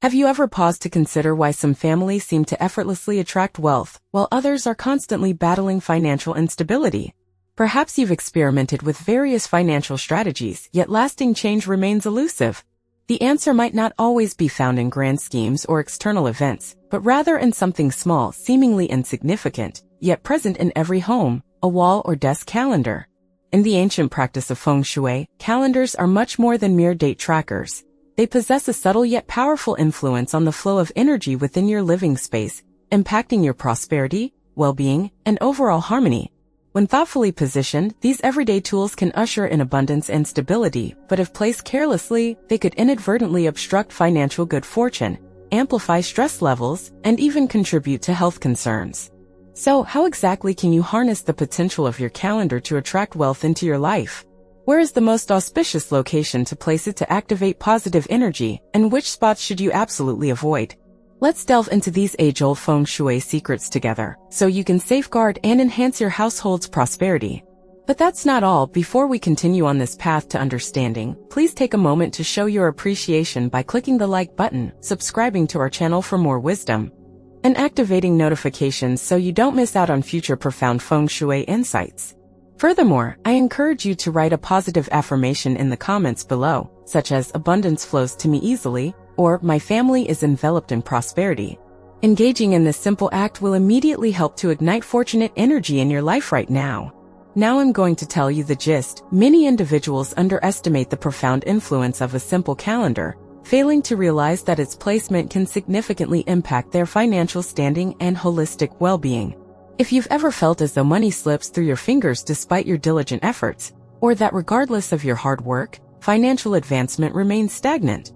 Have you ever paused to consider why some families seem to effortlessly attract wealth, while others are constantly battling financial instability? Perhaps you've experimented with various financial strategies, yet lasting change remains elusive. The answer might not always be found in grand schemes or external events, but rather in something small, seemingly insignificant, yet present in every home: a wall or desk calendar. In the ancient practice of feng shui, calendars are much more than mere date trackers. They possess a subtle yet powerful influence on the flow of energy within your living space, impacting your prosperity, well-being, and overall harmony. When thoughtfully positioned, these everyday tools can usher in abundance and stability, but if placed carelessly, they could inadvertently obstruct financial good fortune, amplify stress levels, and even contribute to health concerns. So, how exactly can you harness the potential of your calendar to attract wealth into your life? Where is the most auspicious location to place it to activate positive energy, and which spots should you absolutely avoid? Let's delve into these age-old feng shui secrets together, so you can safeguard and enhance your household's prosperity. But that's not all. Before we continue on this path to understanding, please take a moment to show your appreciation by clicking the like button, subscribing to our channel for more wisdom, and activating notifications so you don't miss out on future profound feng shui insights. Furthermore, I encourage you to write a positive affirmation in the comments below, such as "abundance flows to me easily," or "my family is enveloped in prosperity." Engaging in this simple act will immediately help to ignite fortunate energy in your life right now. Now I'm going to tell you the gist. Many individuals underestimate the profound influence of a simple calendar, failing to realize that its placement can significantly impact their financial standing and holistic well-being. If you've ever felt as though money slips through your fingers despite your diligent efforts, or that regardless of your hard work, financial advancement remains stagnant,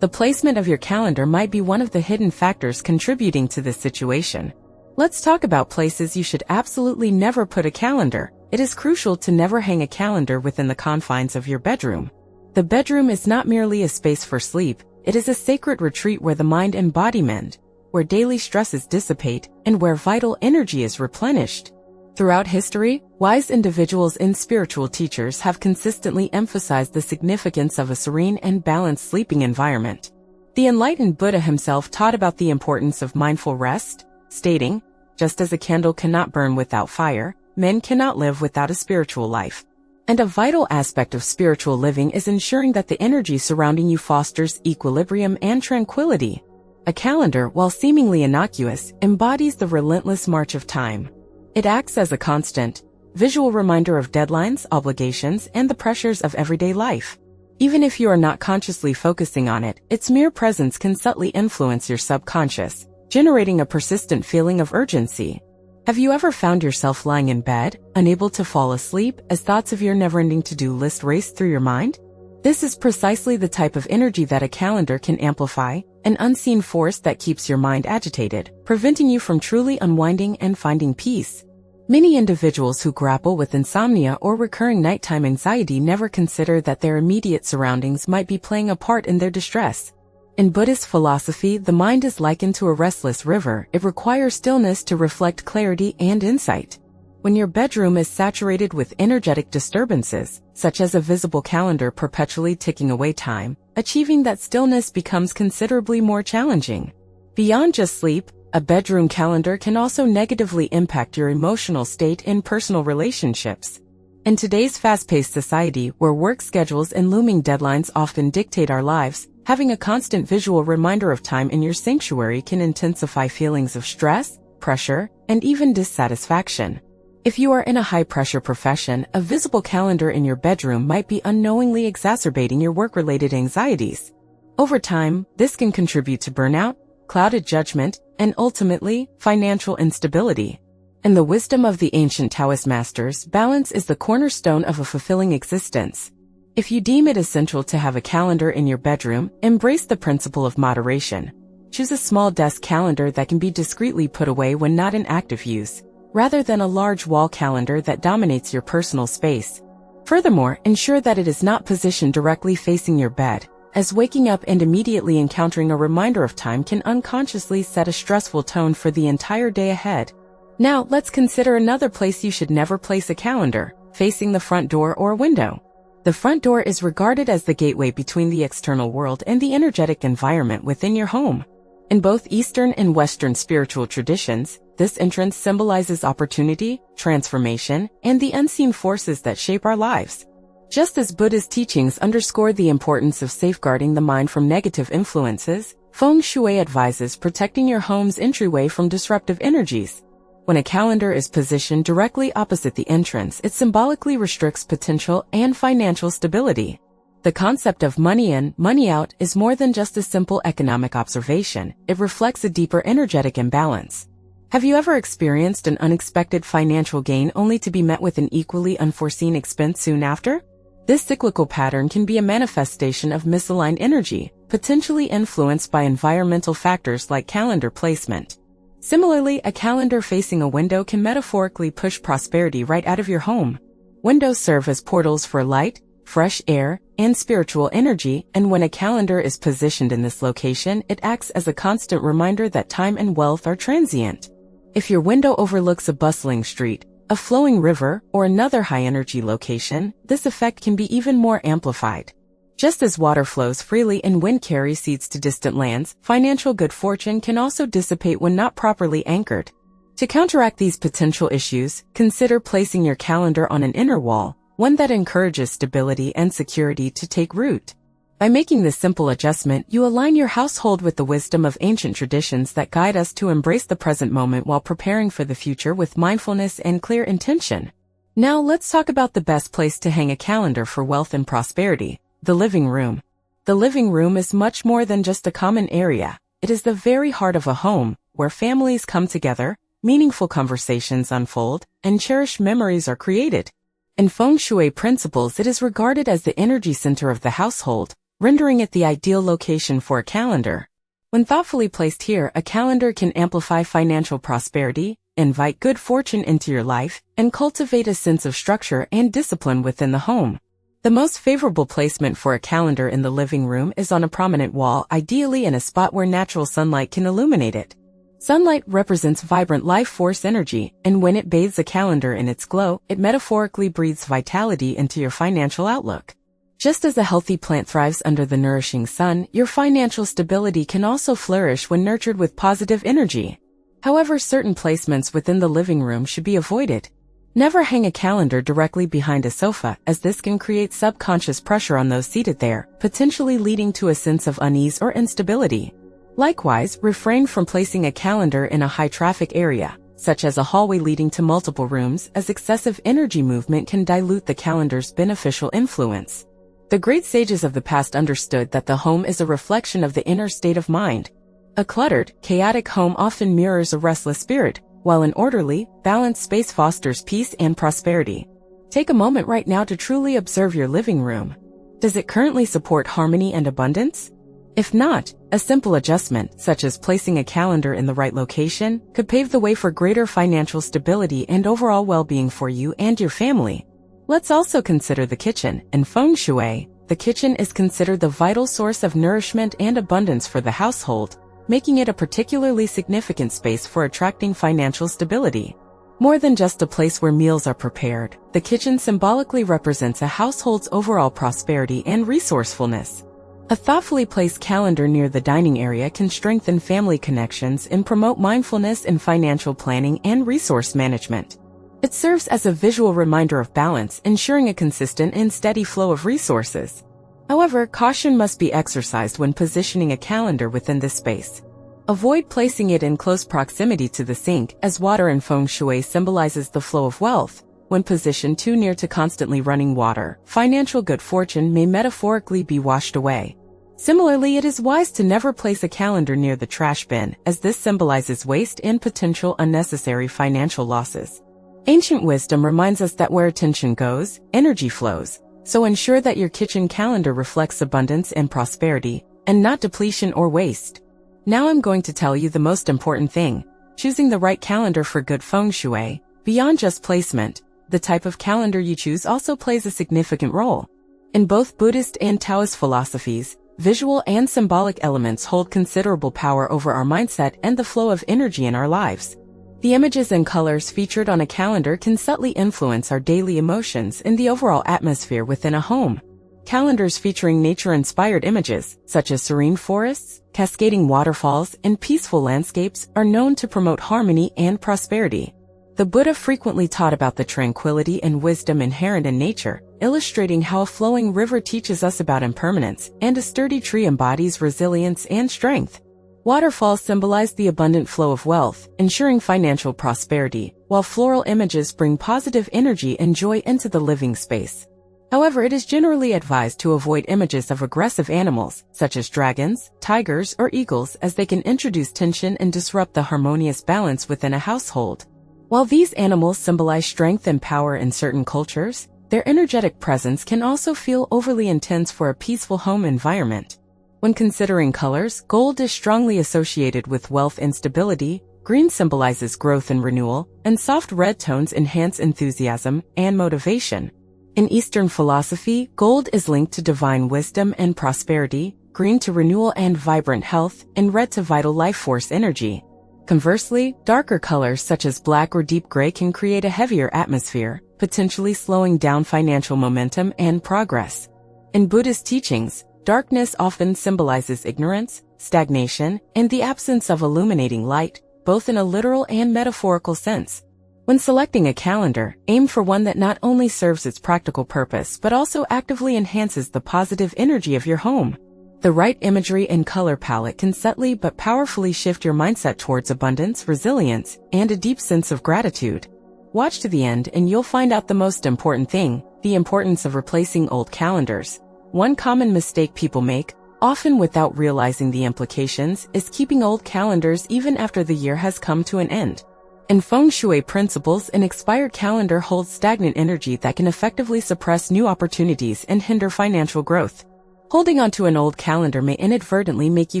the placement of your calendar might be one of the hidden factors contributing to this situation. Let's talk about places you should absolutely never put a calendar. It is crucial to never hang a calendar within the confines of your bedroom. The bedroom is not merely a space for sleep, it is a sacred retreat where the mind and body mend, where daily stresses dissipate, and where vital energy is replenished. Throughout history, wise individuals and spiritual teachers have consistently emphasized the significance of a serene and balanced sleeping environment. The enlightened Buddha himself taught about the importance of mindful rest, stating, "Just as a candle cannot burn without fire, men cannot live without a spiritual life." And a vital aspect of spiritual living is ensuring that the energy surrounding you fosters equilibrium and tranquility. A calendar, while seemingly innocuous, embodies the relentless march of time. It acts as a constant, visual reminder of deadlines, obligations, and the pressures of everyday life. Even if you are not consciously focusing on it, its mere presence can subtly influence your subconscious, generating a persistent feeling of urgency. Have you ever found yourself lying in bed, unable to fall asleep, as thoughts of your never-ending to-do list race through your mind? This is precisely the type of energy that a calendar can amplify, an unseen force that keeps your mind agitated, preventing you from truly unwinding and finding peace. Many individuals who grapple with insomnia or recurring nighttime anxiety never consider that their immediate surroundings might be playing a part in their distress. In Buddhist philosophy, the mind is likened to a restless river. It requires stillness to reflect clarity and insight. When your bedroom is saturated with energetic disturbances, such as a visible calendar perpetually ticking away time, achieving that stillness becomes considerably more challenging. Beyond just sleep, a bedroom calendar can also negatively impact your emotional state and personal relationships. In today's fast-paced society, where work schedules and looming deadlines often dictate our lives, having a constant visual reminder of time in your sanctuary can intensify feelings of stress, pressure, and even dissatisfaction. If you are in a high-pressure profession, a visible calendar in your bedroom might be unknowingly exacerbating your work-related anxieties. Over time, this can contribute to burnout, clouded judgment, and ultimately, financial instability. In the wisdom of the ancient Taoist masters, balance is the cornerstone of a fulfilling existence. If you deem it essential to have a calendar in your bedroom, embrace the principle of moderation. Choose a small desk calendar that can be discreetly put away when not in active use, rather than a large wall calendar that dominates your personal space. Furthermore, ensure that it is not positioned directly facing your bed, as waking up and immediately encountering a reminder of time can unconsciously set a stressful tone for the entire day ahead. Now, let's consider another place you should never place a calendar: facing the front door or window. The front door is regarded as the gateway between the external world and the energetic environment within your home. In both Eastern and Western spiritual traditions, this entrance symbolizes opportunity, transformation, and the unseen forces that shape our lives. Just as Buddha's teachings underscore the importance of safeguarding the mind from negative influences, Feng Shui advises protecting your home's entryway from disruptive energies. When a calendar is positioned directly opposite the entrance, it symbolically restricts potential and financial stability. The concept of money in, money out is more than just a simple economic observation. It reflects a deeper energetic imbalance. Have you ever experienced an unexpected financial gain only to be met with an equally unforeseen expense soon after? This cyclical pattern can be a manifestation of misaligned energy, potentially influenced by environmental factors like calendar placement. Similarly, a calendar facing a window can metaphorically push prosperity right out of your home. Windows serve as portals for light, fresh air, and spiritual energy, and when a calendar is positioned in this location, it acts as a constant reminder that time and wealth are transient. If your window overlooks a bustling street, a flowing river, or another high-energy location, this effect can be even more amplified. Just as water flows freely and wind carries seeds to distant lands, financial good fortune can also dissipate when not properly anchored. To counteract these potential issues, consider placing your calendar on an inner wall, one that encourages stability and security to take root. By making this simple adjustment, you align your household with the wisdom of ancient traditions that guide us to embrace the present moment while preparing for the future with mindfulness and clear intention. Now let's talk about the best place to hang a calendar for wealth and prosperity, the living room. The living room is much more than just a common area. It is the very heart of a home, where families come together, meaningful conversations unfold, and cherished memories are created. In Feng Shui principles, it is regarded as the energy center of the household, rendering it the ideal location for a calendar. When thoughtfully placed here, a calendar can amplify financial prosperity, invite good fortune into your life, and cultivate a sense of structure and discipline within the home. The most favorable placement for a calendar in the living room is on a prominent wall, ideally in a spot where natural sunlight can illuminate it. Sunlight represents vibrant life force energy, and when it bathes a calendar in its glow, it metaphorically breathes vitality into your financial outlook. Just as a healthy plant thrives under the nourishing sun, your financial stability can also flourish when nurtured with positive energy. However, certain placements within the living room should be avoided. Never hang a calendar directly behind a sofa, as this can create subconscious pressure on those seated there, potentially leading to a sense of unease or instability. Likewise, refrain from placing a calendar in a high-traffic area, such as a hallway leading to multiple rooms, as excessive energy movement can dilute the calendar's beneficial influence. The great sages of the past understood that the home is a reflection of the inner state of mind. A cluttered, chaotic home often mirrors a restless spirit, while an orderly, balanced space fosters peace and prosperity. Take a moment right now to truly observe your living room. Does it currently support harmony and abundance? If not, a simple adjustment, such as placing a calendar in the right location, could pave the way for greater financial stability and overall well-being for you and your family. Let's also consider the kitchen. In Feng Shui, the kitchen is considered the vital source of nourishment and abundance for the household, making it a particularly significant space for attracting financial stability. More than just a place where meals are prepared, the kitchen symbolically represents a household's overall prosperity and resourcefulness. A thoughtfully placed calendar near the dining area can strengthen family connections and promote mindfulness in financial planning and resource management. It serves as a visual reminder of balance, ensuring a consistent and steady flow of resources. However, caution must be exercised when positioning a calendar within this space. Avoid placing it in close proximity to the sink, as water in Feng Shui symbolizes the flow of wealth. When positioned too near to constantly running water, financial good fortune may metaphorically be washed away. Similarly, it is wise to never place a calendar near the trash bin, as this symbolizes waste and potential unnecessary financial losses. Ancient wisdom reminds us that where attention goes, energy flows, so ensure that your kitchen calendar reflects abundance and prosperity, and not depletion or waste. Now I'm going to tell you the most important thing: choosing the right calendar for good Feng Shui. Beyond just placement, the type of calendar you choose also plays a significant role. In both Buddhist and Taoist philosophies, visual and symbolic elements hold considerable power over our mindset and the flow of energy in our lives. The images and colors featured on a calendar can subtly influence our daily emotions and the overall atmosphere within a home. Calendars featuring nature-inspired images, such as serene forests, cascading waterfalls, and peaceful landscapes, are known to promote harmony and prosperity. The Buddha frequently taught about the tranquility and wisdom inherent in nature, illustrating how a flowing river teaches us about impermanence, and a sturdy tree embodies resilience and strength. Waterfalls symbolize the abundant flow of wealth, ensuring financial prosperity, while floral images bring positive energy and joy into the living space. However, it is generally advised to avoid images of aggressive animals, such as dragons, tigers, or eagles, as they can introduce tension and disrupt the harmonious balance within a household. While these animals symbolize strength and power in certain cultures, their energetic presence can also feel overly intense for a peaceful home environment. When considering colors, gold is strongly associated with wealth and stability, green symbolizes growth and renewal, and soft red tones enhance enthusiasm and motivation. In Eastern philosophy, gold is linked to divine wisdom and prosperity, green to renewal and vibrant health, and red to vital life force energy. Conversely, darker colors such as black or deep gray can create a heavier atmosphere, potentially slowing down financial momentum and progress. In Buddhist teachings, darkness often symbolizes ignorance, stagnation, and the absence of illuminating light, both in a literal and metaphorical sense. When selecting a calendar, aim for one that not only serves its practical purpose but also actively enhances the positive energy of your home. The right imagery and color palette can subtly but powerfully shift your mindset towards abundance, resilience, and a deep sense of gratitude. Watch to the end and you'll find out the most important thing, the importance of replacing old calendars. One common mistake people make, often without realizing the implications, is keeping old calendars even after the year has come to an end. In Feng Shui principles, an expired calendar holds stagnant energy that can effectively suppress new opportunities and hinder financial growth. Holding onto an old calendar may inadvertently make you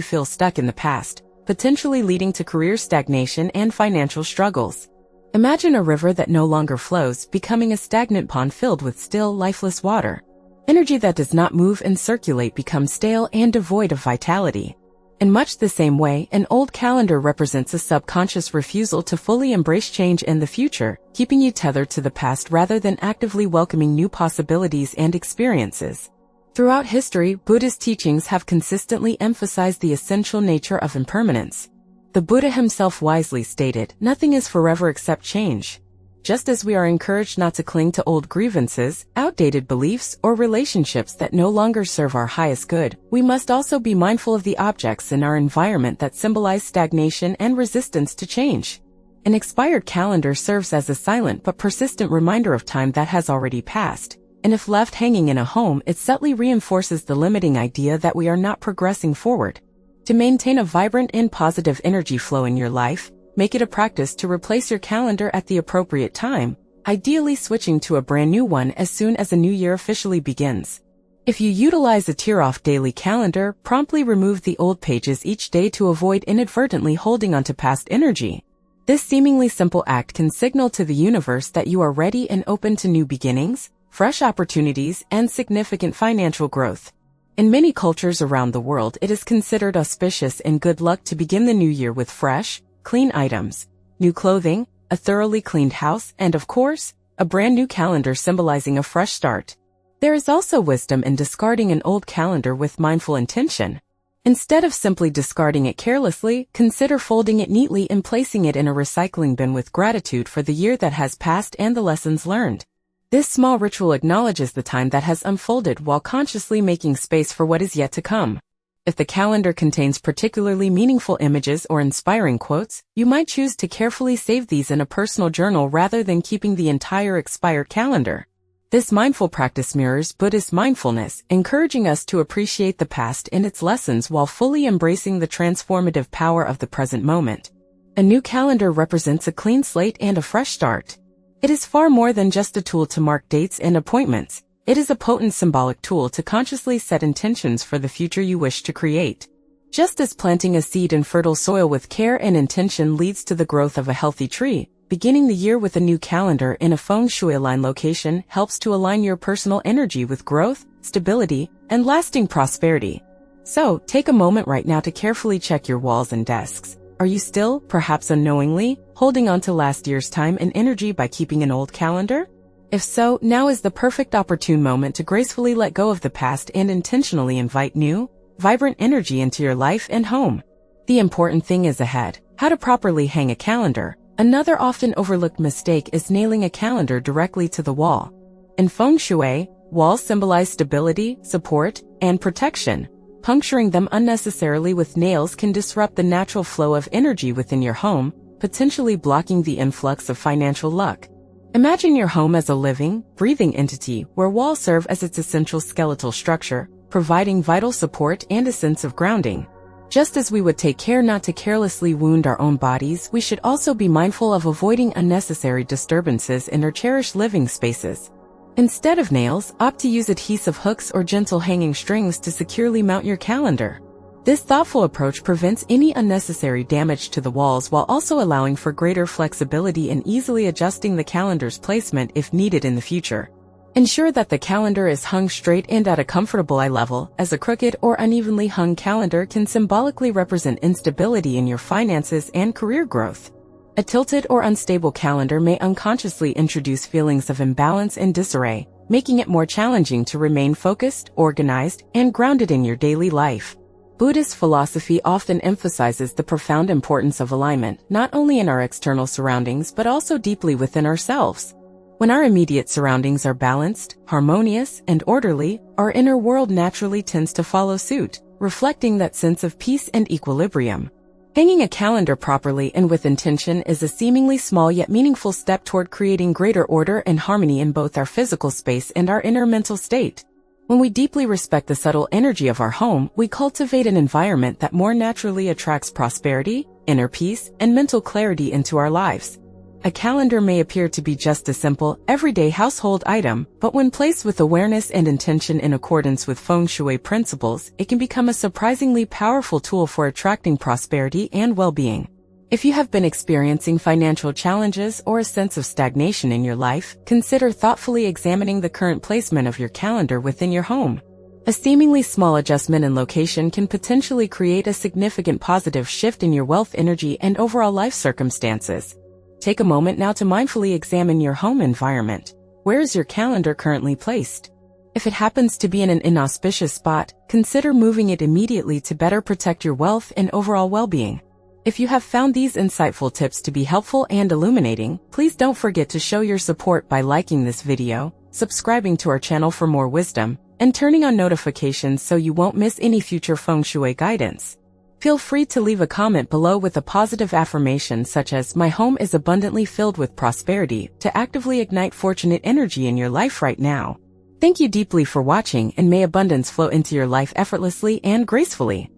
feel stuck in the past, potentially leading to career stagnation and financial struggles. Imagine a river that no longer flows, becoming a stagnant pond filled with still, lifeless water. Energy that does not move and circulate becomes stale and devoid of vitality. In much the same way, an old calendar represents a subconscious refusal to fully embrace change in the future, keeping you tethered to the past rather than actively welcoming new possibilities and experiences. Throughout history, Buddhist teachings have consistently emphasized the essential nature of impermanence. The Buddha himself wisely stated, "Nothing is forever except change." Just as we are encouraged not to cling to old grievances, outdated beliefs, or relationships that no longer serve our highest good, we must also be mindful of the objects in our environment that symbolize stagnation and resistance to change. An expired calendar serves as a silent but persistent reminder of time that has already passed, and if left hanging in a home, it subtly reinforces the limiting idea that we are not progressing forward. To maintain a vibrant and positive energy flow in your life, make it a practice to replace your calendar at the appropriate time, ideally switching to a brand new one as soon as a new year officially begins. If you utilize a tear-off daily calendar, promptly remove the old pages each day to avoid inadvertently holding onto past energy. This seemingly simple act can signal to the universe that you are ready and open to new beginnings, fresh opportunities, and significant financial growth. In many cultures around the world, it is considered auspicious and good luck to begin the new year with fresh, clean items, new clothing, a thoroughly cleaned house, and of course, a brand new calendar symbolizing a fresh start. There is also wisdom in discarding an old calendar with mindful intention. Instead of simply discarding it carelessly, consider folding it neatly and placing it in a recycling bin with gratitude for the year that has passed and the lessons learned. This small ritual acknowledges the time that has unfolded while consciously making space for what is yet to come. If the calendar contains particularly meaningful images or inspiring quotes, you might choose to carefully save these in a personal journal rather than keeping the entire expired calendar. This mindful practice mirrors Buddhist mindfulness, encouraging us to appreciate the past and its lessons while fully embracing the transformative power of the present moment. A new calendar represents a clean slate and a fresh start. It is far more than just a tool to mark dates and appointments. It is a potent symbolic tool to consciously set intentions for the future you wish to create. Just as planting a seed in fertile soil with care and intention leads to the growth of a healthy tree, beginning the year with a new calendar in a Feng Shui-aligned location helps to align your personal energy with growth, stability, and lasting prosperity. So, take a moment right now to carefully check your walls and desks. Are you still, perhaps unknowingly, holding on to last year's time and energy by keeping an old calendar? If so, now is the perfect opportune moment to gracefully let go of the past and intentionally invite new, vibrant energy into your life and home. The important thing is ahead: how to properly hang a calendar. Another often overlooked mistake is nailing a calendar directly to the wall. In feng shui, walls symbolize stability, support, and protection. Puncturing them unnecessarily with nails can disrupt the natural flow of energy within your home, potentially blocking the influx of financial luck. Imagine your home as a living, breathing entity where walls serve as its essential skeletal structure, providing vital support and a sense of grounding. Just as we would take care not to carelessly wound our own bodies, we should also be mindful of avoiding unnecessary disturbances in our cherished living spaces. Instead of nails, opt to use adhesive hooks or gentle hanging strings to securely mount your calendar. This thoughtful approach prevents any unnecessary damage to the walls while also allowing for greater flexibility in easily adjusting the calendar's placement if needed in the future. Ensure that the calendar is hung straight and at a comfortable eye level, as a crooked or unevenly hung calendar can symbolically represent instability in your finances and career growth. A tilted or unstable calendar may unconsciously introduce feelings of imbalance and disarray, making it more challenging to remain focused, organized, and grounded in your daily life. Buddhist philosophy often emphasizes the profound importance of alignment, not only in our external surroundings but also deeply within ourselves. When our immediate surroundings are balanced, harmonious, and orderly, our inner world naturally tends to follow suit, reflecting that sense of peace and equilibrium. Hanging a calendar properly and with intention is a seemingly small yet meaningful step toward creating greater order and harmony in both our physical space and our inner mental state. When we deeply respect the subtle energy of our home, we cultivate an environment that more naturally attracts prosperity, inner peace, and mental clarity into our lives. A calendar may appear to be just a simple, everyday household item, but when placed with awareness and intention in accordance with feng shui principles, it can become a surprisingly powerful tool for attracting prosperity and well-being. If you have been experiencing financial challenges or a sense of stagnation in your life, consider thoughtfully examining the current placement of your calendar within your home. A seemingly small adjustment in location can potentially create a significant positive shift in your wealth energy and overall life circumstances. Take a moment now to mindfully examine your home environment. Where is your calendar currently placed? If it happens to be in an inauspicious spot, consider moving it immediately to better protect your wealth and overall well-being. If you have found these insightful tips to be helpful and illuminating, please don't forget to show your support by liking this video, subscribing to our channel for more wisdom, and turning on notifications so you won't miss any future feng shui guidance. Feel free to leave a comment below with a positive affirmation such as, "My home is abundantly filled with prosperity," to actively ignite fortunate energy in your life right now. Thank you deeply for watching, and may abundance flow into your life effortlessly and gracefully.